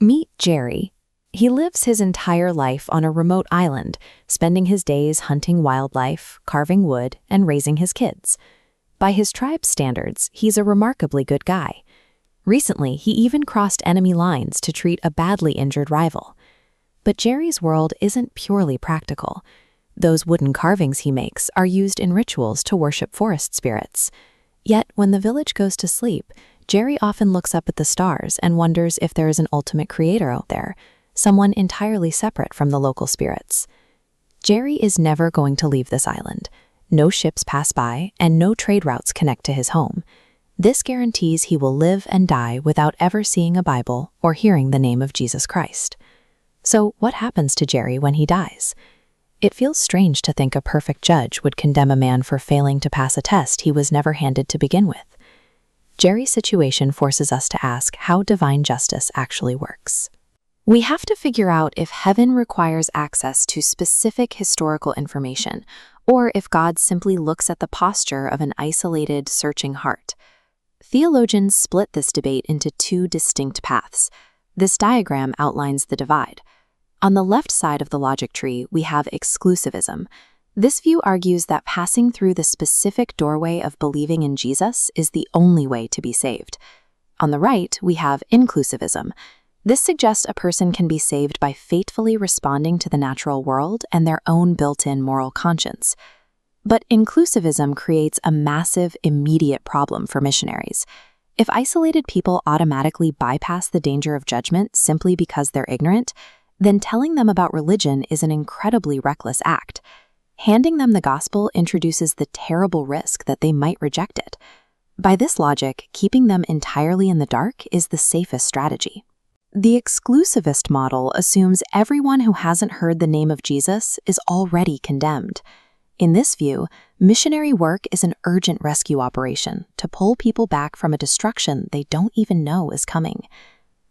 Meet Jerry. He lives his entire life on a remote island, spending his days hunting wildlife, carving wood, and raising his kids. By his tribe's standards, he's a remarkably good guy. Recently, he even crossed enemy lines to treat a badly injured rival. But Jerry's world isn't purely practical. Those wooden carvings he makes are used in rituals to worship forest spirits. Yet, when the village goes to sleep, Jerry often looks up at the stars and wonders if there is an ultimate creator out there, someone entirely separate from the local spirits. Jerry is never going to leave this island. No ships pass by, and no trade routes connect to his home. This guarantees he will live and die without ever seeing a Bible or hearing the name of Jesus Christ. So, what happens to Jerry when he dies? It feels strange to think a perfect judge would condemn a man for failing to pass a test he was never handed to begin with. Jerry's situation forces us to ask how divine justice actually works. We have to figure out if heaven requires access to specific historical information, or if God simply looks at the posture of an isolated, searching heart. Theologians split this debate into two distinct paths. This diagram outlines the divide. On the left side of the logic tree, we have exclusivism. This view argues that passing through the specific doorway of believing in Jesus is the only way to be saved. On the right, we have inclusivism. This suggests a person can be saved by faithfully responding to the natural world and their own built-in moral conscience. But inclusivism creates a massive, immediate problem for missionaries. If isolated people automatically bypass the danger of judgment simply because they're ignorant, then telling them about religion is an incredibly reckless act. Handing them the gospel introduces the terrible risk that they might reject it. By this logic, keeping them entirely in the dark is the safest strategy. The exclusivist model assumes everyone who hasn't heard the name of Jesus is already condemned. In this view, missionary work is an urgent rescue operation to pull people back from a destruction they don't even know is coming.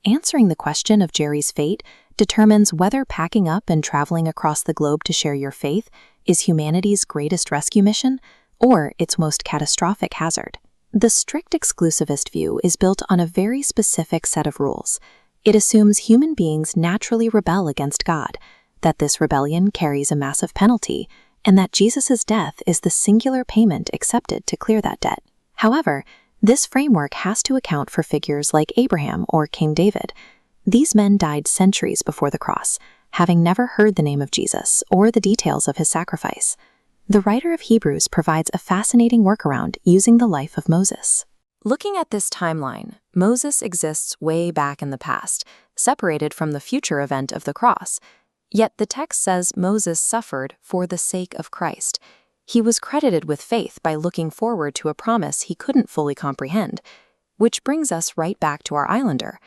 Answering the question of Jerry's fate determines whether packing up and traveling across the globe to share your faith is humanity's greatest rescue mission or its most catastrophic hazard. The strict exclusivist view is built on a very specific set of rules. It assumes human beings naturally rebel against God, that this rebellion carries a massive penalty, and that Jesus' death is the singular payment accepted to clear that debt. However, this framework has to account for figures like Abraham or King David. These men died centuries before the cross, having never heard the name of Jesus or the details of his sacrifice. The writer of Hebrews provides a fascinating workaround using the life of Moses. Looking at this timeline, Moses exists way back in the past, separated from the future event of the cross. Yet the text says Moses suffered for the sake of Christ. He was credited with faith by looking forward to a promise he couldn't fully comprehend. Which brings us right back to our islander.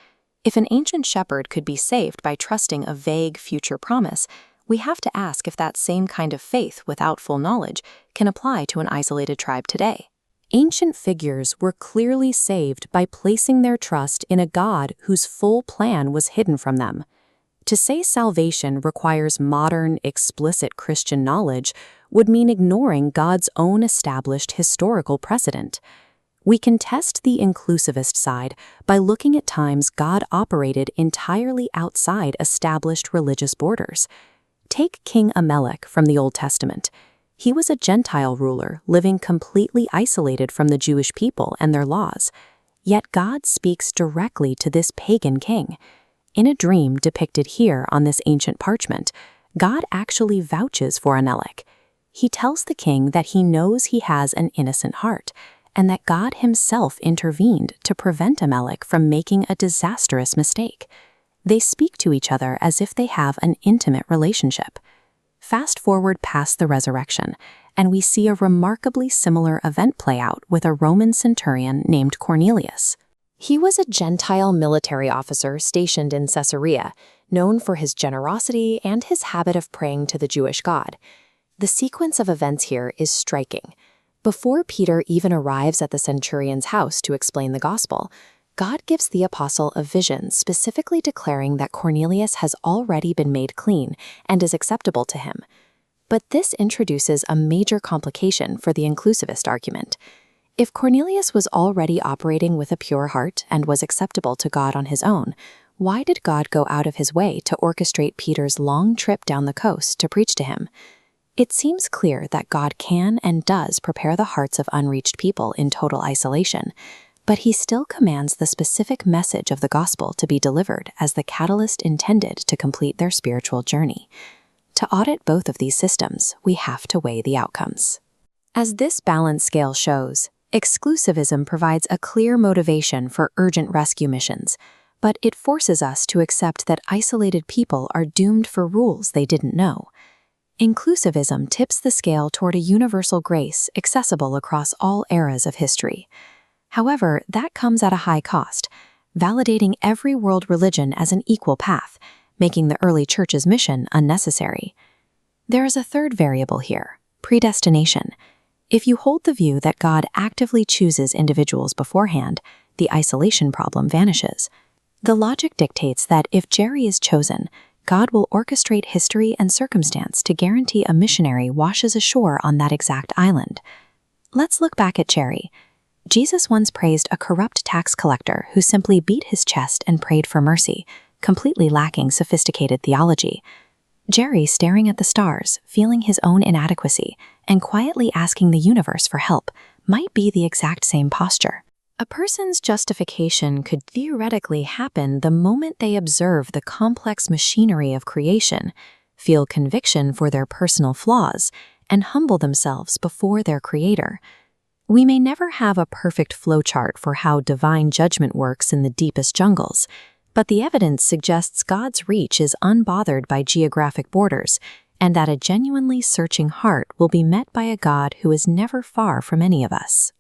If an ancient shepherd could be saved by trusting a vague future promise, we have to ask if that same kind of faith without full knowledge can apply to an isolated tribe today. Ancient figures were clearly saved by placing their trust in a God whose full plan was hidden from them. To say salvation requires modern, explicit Christian knowledge would mean ignoring God's own established historical precedent. We can test the inclusivist side by looking at times God operated entirely outside established religious borders. Take King Amalek from the Old Testament. He was a Gentile ruler living completely isolated from the Jewish people and their laws. Yet God speaks directly to this pagan king. In a dream depicted here on this ancient parchment, God actually vouches for Amalek. He tells the king that he knows he has an innocent heart, and that God himself intervened to prevent Amalek from making a disastrous mistake. They speak to each other as if they have an intimate relationship. Fast forward past the resurrection, and we see a remarkably similar event play out with a Roman centurion named Cornelius. He was a Gentile military officer stationed in Caesarea, known for his generosity and his habit of praying to the Jewish God. The sequence of events here is striking. Before Peter even arrives at the centurion's house to explain the gospel, God gives the apostle a vision specifically declaring that Cornelius has already been made clean and is acceptable to him. But this introduces a major complication for the inclusivist argument. If Cornelius was already operating with a pure heart and was acceptable to God on his own, Why did God go out of his way to orchestrate Peter's long trip down the coast to preach to him? It seems clear that God can and does prepare the hearts of unreached people in total isolation, but he still commands the specific message of the gospel to be delivered as the catalyst intended to complete their spiritual journey. To audit both of these systems, we have to weigh the outcomes. As this balance scale shows, exclusivism provides a clear motivation for urgent rescue missions, but it forces us to accept that isolated people are doomed for rules they didn't know. Inclusivism tips the scale toward a universal grace accessible across all eras of history. However, that comes at a high cost, validating every world religion as an equal path, making the early church's mission unnecessary. There is a third variable here, predestination. If you hold the view that God actively chooses individuals beforehand, the isolation problem vanishes. The logic dictates that if Jerry is chosen, God will orchestrate history and circumstance to guarantee a missionary washes ashore on that exact island. Let's look back at Jerry. Jesus once praised a corrupt tax collector who simply beat his chest and prayed for mercy, completely lacking sophisticated theology. Jerry, staring at the stars, feeling his own inadequacy, and quietly asking the universe for help, might be the exact same posture. A person's justification could theoretically happen the moment they observe the complex machinery of creation, feel conviction for their personal flaws, and humble themselves before their Creator. We may never have a perfect flowchart for how divine judgment works in the deepest jungles, but the evidence suggests God's reach is unbothered by geographic borders, and that a genuinely searching heart will be met by a God who is never far from any of us.